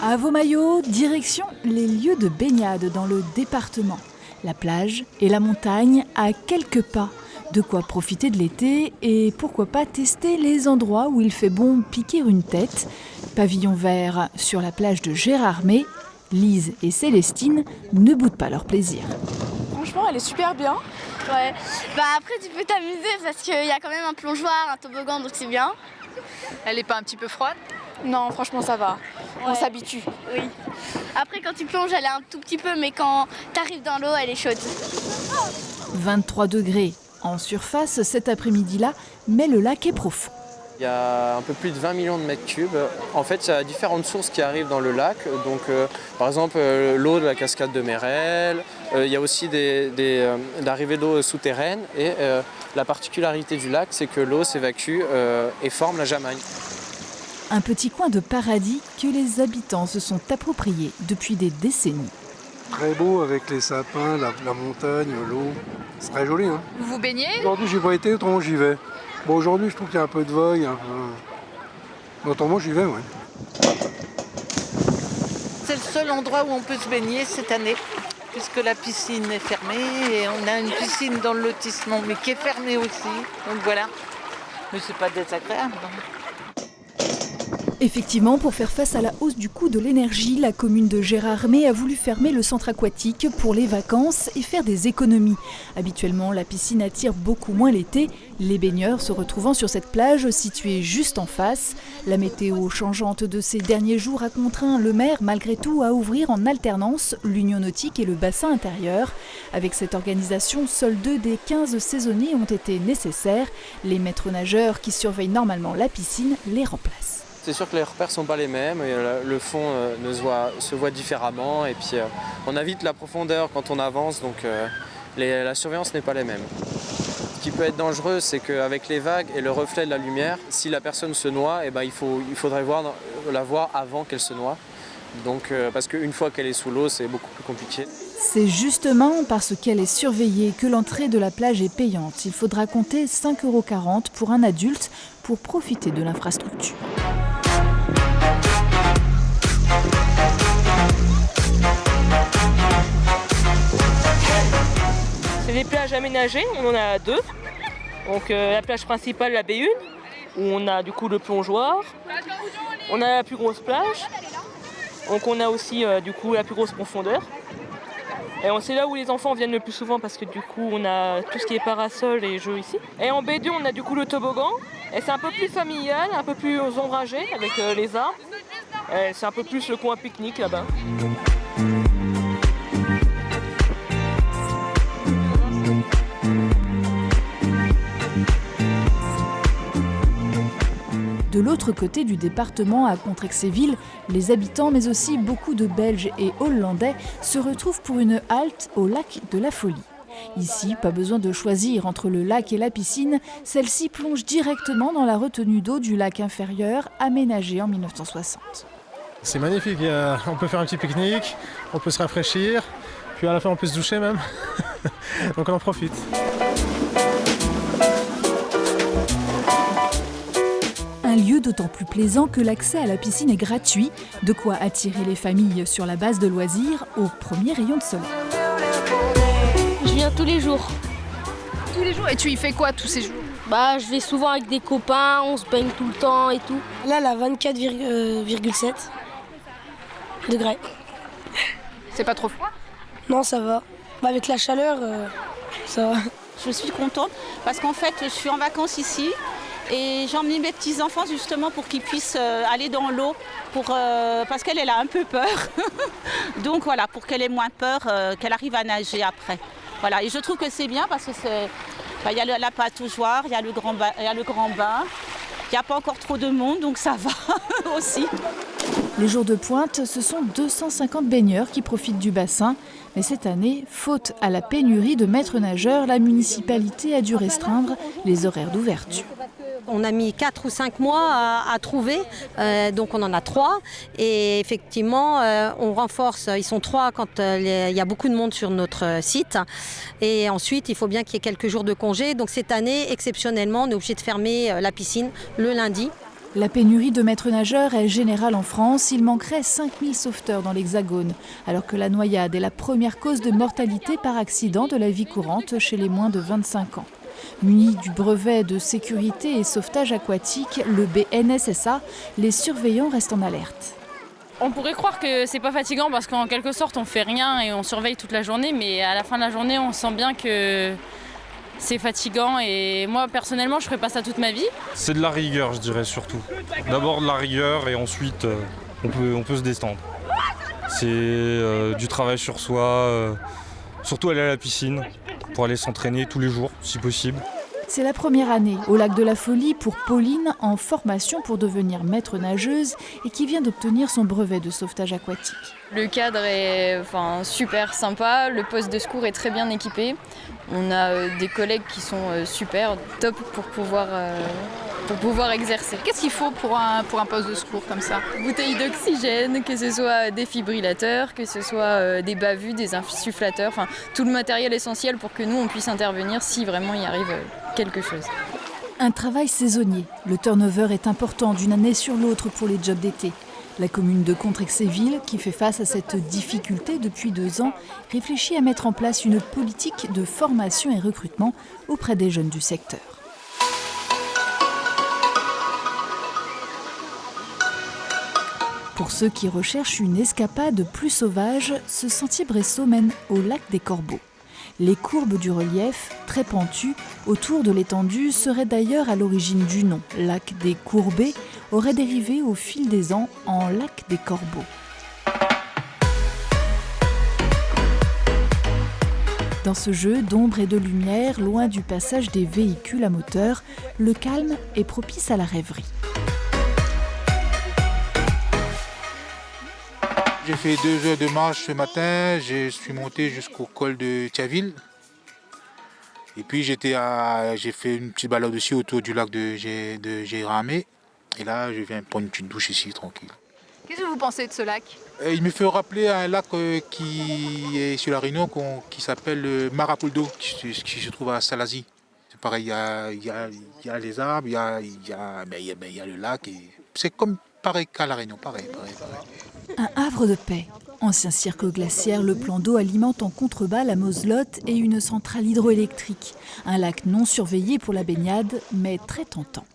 À vos maillots, direction les lieux de baignade dans le département. La plage et la montagne à quelques pas. De quoi profiter de l'été et pourquoi pas tester les endroits où il fait bon piquer une tête. Pavillon vert sur la plage de Gérardmer. Lise et Célestine ne boudent pas leur plaisir. Franchement, elle est super bien. Ouais. Après, tu peux t'amuser parce qu'il y a quand même un plongeoir, un toboggan, donc c'est bien. Elle est pas un petit peu froide? Non, franchement, ça va. Ouais. On s'habitue. Oui. Après, quand tu plonges, elle est un tout petit peu, mais quand tu arrives dans l'eau, elle est chaude. 23 degrés en surface cet après-midi-là, mais le lac est profond. Il y a un peu plus de 20 millions de mètres cubes. En fait, il y a différentes sources qui arrivent dans le lac. Donc, par exemple, l'eau de la cascade de Mérel. Il y a aussi l'arrivée d'eau souterraine. Et la particularité du lac, c'est que l'eau s'évacue et forme la Jamagne. Un petit coin de paradis que les habitants se sont appropriés depuis des décennies. Très beau avec les sapins, la montagne, l'eau. C'est très joli. Hein. Vous vous baignez? Aujourd'hui, j'ai pas été, autrement j'y vais. Bon, aujourd'hui, je trouve qu'il y a un peu de vague. Autrement, j'y vais, oui. C'est le seul endroit où on peut se baigner cette année, puisque la piscine est fermée et on a une piscine dans le lotissement, mais qui est fermée aussi. Donc voilà. Mais c'est pas désagréable. Effectivement, pour faire face à la hausse du coût de l'énergie, la commune de Gérardmer a voulu fermer le centre aquatique pour les vacances et faire des économies. Habituellement, la piscine attire beaucoup moins l'été, les baigneurs se retrouvant sur cette plage située juste en face. La météo changeante de ces derniers jours a contraint le maire, malgré tout, à ouvrir en alternance l'Union nautique et le bassin intérieur. Avec cette organisation, seuls 2 des 15 saisonniers ont été nécessaires. Les maîtres nageurs qui surveillent normalement la piscine les remplacent. C'est sûr que les repères ne sont pas les mêmes, et le fond se voit différemment, et puis on a vite la profondeur quand on avance, donc la surveillance n'est pas les mêmes. Ce qui peut être dangereux, c'est qu'avec les vagues et le reflet de la lumière, si la personne se noie, il faudrait la voir avant qu'elle se noie. Donc, parce qu'une fois qu'elle est sous l'eau, c'est beaucoup plus compliqué. C'est justement parce qu'elle est surveillée que l'entrée de la plage est payante. Il faudra compter 5,40 € pour un adulte pour profiter de l'infrastructure. C'est des plages aménagées, on en a 2. Donc la plage principale, la B1, où on a du coup le plongeoir. On a la plus grosse plage. Donc on a aussi du coup la plus grosse profondeur. Et c'est là où les enfants viennent le plus souvent parce que du coup on a tout ce qui est parasol et jeux ici. Et en B2 on a du coup le toboggan. Et c'est un peu plus familial, un peu plus ombragé avec les arbres. Et c'est un peu plus le coin pique-nique là-bas. De l'autre côté du département, à Contrexéville, les habitants, mais aussi beaucoup de Belges et Hollandais, se retrouvent pour une halte au lac de la Folie. Ici, pas besoin de choisir entre le lac et la piscine, celle-ci plonge directement dans la retenue d'eau du lac inférieur, aménagée en 1960. C'est magnifique, on peut faire un petit pique-nique, on peut se rafraîchir, puis à la fin on peut se doucher même, donc on en profite. Un lieu d'autant plus plaisant que l'accès à la piscine est gratuit, de quoi attirer les familles sur la base de loisirs au premier rayon de soleil. Je viens tous les jours. Tous les jours? Et tu y fais quoi tous ces jours? Je vais souvent avec des copains, on se baigne tout le temps et tout. Là, elle a 24,7 degrés. C'est pas trop froid? Non, ça va. Avec la chaleur, ça va. Je suis contente parce qu'en fait, je suis en vacances ici. Et j'ai emmené mes petits-enfants justement pour qu'ils puissent aller dans l'eau parce qu'elle a un peu peur. Donc voilà, pour qu'elle ait moins peur, qu'elle arrive à nager après. Voilà, et je trouve que c'est bien parce que il y a la pataugeoire, il y a le grand bain, il n'y a pas encore trop de monde, donc ça va aussi. Les jours de pointe, ce sont 250 baigneurs qui profitent du bassin. Mais cette année, faute à la pénurie de maîtres nageurs, la municipalité a dû restreindre les horaires d'ouverture. On a mis 4 ou 5 mois à trouver, donc on en a 3. Et effectivement, on renforce, ils sont 3 quand il y a beaucoup de monde sur notre site. Et ensuite, il faut bien qu'il y ait quelques jours de congé. Donc cette année, exceptionnellement, on est obligé de fermer la piscine le lundi. La pénurie de maîtres nageurs est générale en France. Il manquerait 5000 sauveteurs dans l'Hexagone, alors que la noyade est la première cause de mortalité par accident de la vie courante chez les moins de 25 ans. Munis du brevet de sécurité et sauvetage aquatique, le BNSSA, les surveillants restent en alerte. On pourrait croire que c'est pas fatigant parce qu'en quelque sorte on fait rien et on surveille toute la journée, mais à la fin de la journée on sent bien que c'est fatigant et moi personnellement je ferai pas ça toute ma vie. C'est de la rigueur, je dirais surtout. D'abord de la rigueur et ensuite on peut se détendre. C'est du travail sur soi, surtout aller à la piscine pour aller s'entraîner tous les jours si possible. C'est la première année au lac de la Folie pour Pauline, en formation pour devenir maître nageuse et qui vient d'obtenir son brevet de sauvetage aquatique. Le cadre est super sympa, le poste de secours est très bien équipé. On a des collègues qui sont super, top pour pouvoir exercer. Qu'est-ce qu'il faut pour un poste de secours comme ça? Bouteilles d'oxygène, que ce soit des fibrillateurs, que ce soit des bavus, des insufflateurs, tout le matériel essentiel pour que nous on puisse intervenir si vraiment il arrive quelque chose. Un travail saisonnier. Le turnover est important d'une année sur l'autre pour les jobs d'été. La commune de Contrexéville, qui fait face à cette difficulté depuis 2 ans, réfléchit à mettre en place une politique de formation et recrutement auprès des jeunes du secteur. Pour ceux qui recherchent une escapade plus sauvage, ce sentier Bressot mène au lac des Corbeaux. Les courbes du relief, très pentues, autour de l'étendue seraient d'ailleurs à l'origine du nom. Lac des Courbés aurait dérivé au fil des ans en lac des Corbeaux. Dans ce jeu d'ombre et de lumière, loin du passage des véhicules à moteur, le calme est propice à la rêverie. J'ai fait 2 heures de marche ce matin, je suis monté jusqu'au col de Thiaville. Et puis j'ai fait une petite balade aussi autour du lac de Géramé. Et là, je viens prendre une petite douche ici, tranquille. Qu'est-ce que vous pensez de ce lac? Il me fait rappeler un lac qui est sur la Réunion, qui s'appelle Marapoldo, qui se trouve à Salazie. C'est pareil, il y a les arbres, il y a le lac. C'est comme pareil qu'à la Réunion, pareil. Un havre de paix. Ancien cirque glaciaire, le plan d'eau alimente en contrebas la Moselotte et une centrale hydroélectrique. Un lac non surveillé pour la baignade, mais très tentant.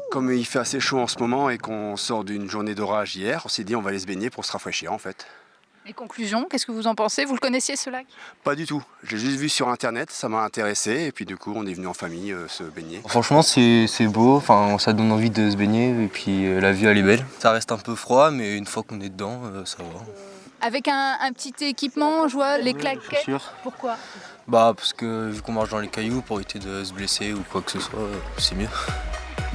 Comme il fait assez chaud en ce moment et qu'on sort d'une journée d'orage hier, on s'est dit on va aller se baigner pour se rafraîchir en fait. Les conclusions, qu'est-ce que vous en pensez? Vous le connaissiez ce lac? Pas du tout, j'ai juste vu sur internet, ça m'a intéressé et puis du coup on est venu en famille se baigner. Franchement c'est beau, ça donne envie de se baigner et puis la vue elle est belle. Ça reste un peu froid mais une fois qu'on est dedans ça va. Avec un petit équipement, je vois les claquettes. Pourquoi? Parce que vu qu'on marche dans les cailloux pour éviter de se blesser ou quoi que ce soit, c'est mieux.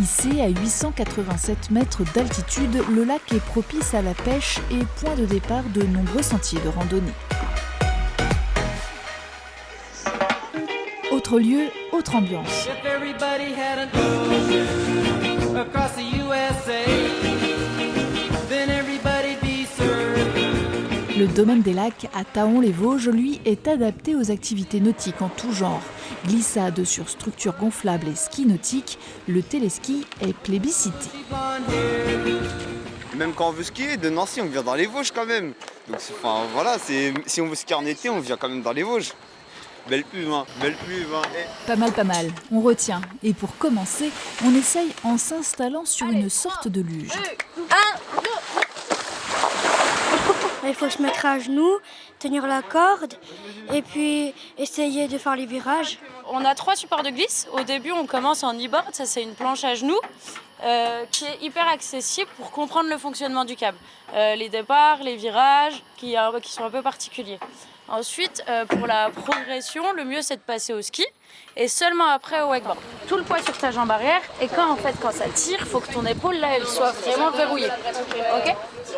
Ici, à 887 mètres d'altitude, le lac est propice à la pêche et point de départ de nombreux sentiers de randonnée. Autre lieu, autre ambiance. Le domaine des lacs à Taon-les-Vosges, lui, est adapté aux activités nautiques en tout genre. Glissade sur structures gonflables et ski nautique, le téléski est plébiscité. Même quand on veut skier, de Nancy, on vient dans les Vosges quand même. Donc si on veut skier en été, on vient quand même dans les Vosges. Belle plume, belle plume. Pas mal, on retient. Et pour commencer, on essaye en s'installant sur une sorte de luge. Il faut se mettre à genoux, tenir la corde et puis essayer de faire les virages. On a 3 supports de glisse. Au début, on commence en e-board, ça c'est une planche à genoux qui est hyper accessible pour comprendre le fonctionnement du câble. Les départs, les virages qui sont un peu particuliers. Ensuite, pour la progression, le mieux c'est de passer au ski et seulement après au wakeboard. Tout le poids sur ta jambe arrière et quand ça tire, il faut que ton épaule là, elle soit vraiment verrouillée. Okay ?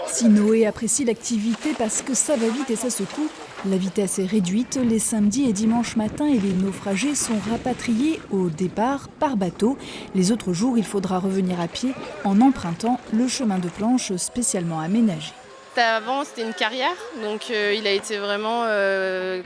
Si Noé apprécie l'activité parce que ça va vite et ça secoue, La vitesse est réduite les samedis et dimanches matin et les naufragés sont rapatriés au départ par bateau. Les autres jours, il faudra revenir à pied en empruntant le chemin de planche spécialement aménagé. Avant, c'était une carrière, donc il a été vraiment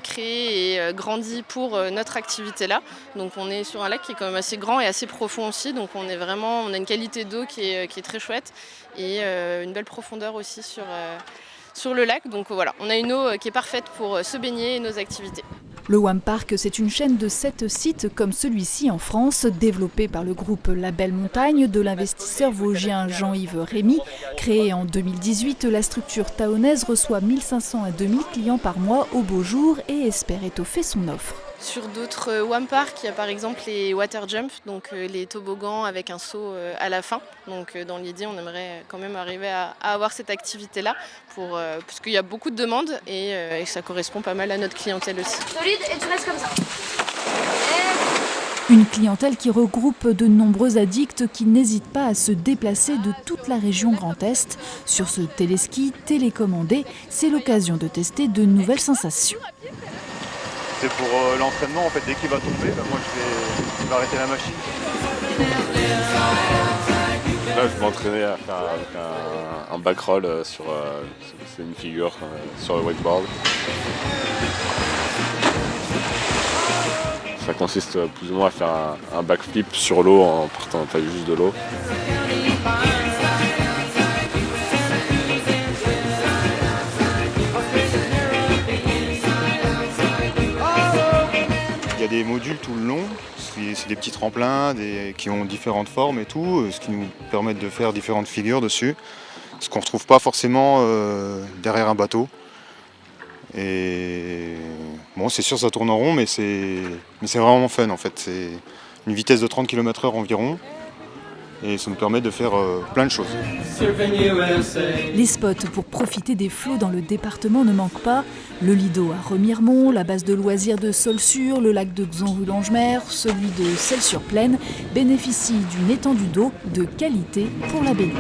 créé et grandi pour notre activité-là. Donc on est sur un lac qui est quand même assez grand et assez profond aussi, donc on a une qualité d'eau qui est très chouette et une belle profondeur aussi sur le lac. Donc voilà, on a une eau qui est parfaite pour se baigner et nos activités. Le WAM Park, c'est une chaîne de 7 sites comme celui-ci en France, développé par le groupe La Belle Montagne de l'investisseur vosgien Jean-Yves Rémy. Créée en 2018, la structure taonnaise reçoit 1500 à 2000 clients par mois au beau jour et espère étoffer son offre. Sur d'autres WAM Park, il y a par exemple les water jump, donc les toboggans avec un saut à la fin. Donc dans l'idée, on aimerait quand même arriver à avoir cette activité-là, parce qu'il y a beaucoup de demandes et ça correspond pas mal à notre clientèle aussi. Solide et tu restes comme ça. Une clientèle qui regroupe de nombreux addicts qui n'hésitent pas à se déplacer de toute la région Grand Est. Sur ce téléski télécommandé, c'est l'occasion de tester de nouvelles sensations. C'est pour l'entraînement, en fait, dès qu'il va tomber, moi je vais arrêter la machine. Là, je vais m'entraîner à faire un back roll sur c'est une figure sur le wakeboard. Ça consiste plus ou moins à faire un backflip sur l'eau en partant pas juste de l'eau. Il y a des modules tout le long, c'est des petits tremplins qui ont différentes formes et tout, ce qui nous permet de faire différentes figures dessus, ce qu'on ne retrouve pas forcément derrière un bateau. Et bon, c'est sûr ça tourne en rond, mais c'est vraiment fun en fait. C'est une vitesse de 30 km/h environ. Et ça nous permet de faire plein de choses. Les spots pour profiter des flots dans le département ne manquent pas. Le Lido à Remiremont, la base de loisirs de Saulxures, le lac de Xon-Rue-Langemer, celui de Celles-sur-Plaine bénéficient d'une étendue d'eau de qualité pour la baignade.